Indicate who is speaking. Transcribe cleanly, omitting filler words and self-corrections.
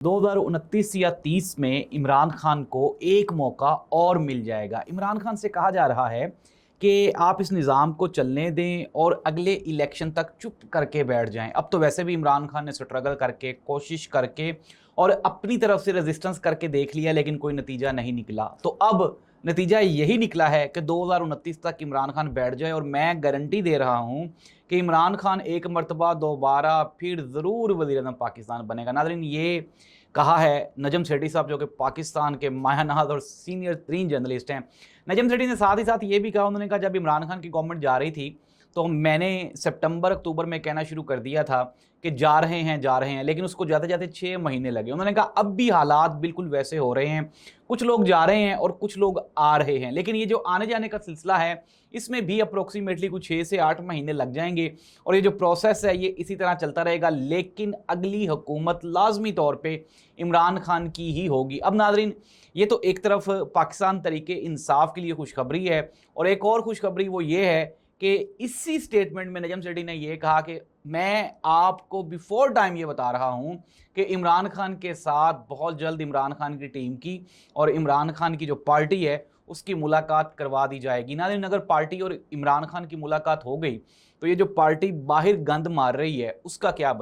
Speaker 1: 2029 या 30 में इमरान खान को एक मौका और मिल जाएगा। इमरान खान से कहा जा रहा है कि आप इस निज़ाम को चलने दें और अगले इलेक्शन तक चुप करके बैठ जाएं। अब तो वैसे भी इमरान खान ने स्ट्रगल करके, कोशिश करके और अपनी तरफ से रेजिस्टेंस करके देख लिया, लेकिन कोई नतीजा नहीं निकला। तो अब नतीजा यही निकला है कि 2029 तक इमरान खान बैठ जाए और मैं गारंटी दे रहा हूं कि इमरान खान एक मरतबा दोबारा फिर ज़रूर वज़ीर-ए-आज़म पाकिस्तान बनेगा। नाज़रीन, ये कहा है नजम सेठी साहब, जो कि पाकिस्तान के मायनाज और सीनियर तरीन जर्नलिस्ट हैं। नजम सेठी ने साथ ही साथ ये भी कहा, उन्होंने कहा जब इमरान खान की गवर्नमेंट जा रही थी तो मैंने सितंबर अक्टूबर में कहना शुरू कर दिया था कि जा रहे हैं, लेकिन उसको जाते जाते 6 महीने लगे। उन्होंने कहा अब भी हालात बिल्कुल वैसे हो रहे हैं, कुछ लोग जा रहे हैं और कुछ लोग आ रहे हैं, लेकिन ये जो आने जाने का सिलसिला है इसमें भी अप्रोक्सीमेटली कुछ 6 से 8 महीने लग जाएंगे और ये जो प्रोसेस है ये इसी तरह चलता रहेगा। लेकिन अगली हुकूमत लाजमी तौर पर इमरान खान की ही होगी। अब नाज़रीन, ये तो एक तरफ पाकिस्तान तरीके इंसाफ के लिए खुशखबरी है, और एक और खुशखबरी वो ये है कि इसी स्टेटमेंट में नजम सेठी ने यह कहा कि मैं आपको बिफोर टाइम ये बता रहा हूं कि इमरान खान के साथ बहुत जल्द इमरान खान की टीम की और इमरान खान की जो पार्टी है उसकी मुलाकात करवा दी जाएगी। नाज़रीन, अगर पार्टी और इमरान खान की मुलाकात हो गई तो ये जो पार्टी बाहर गंद मार रही है उसका क्या बने।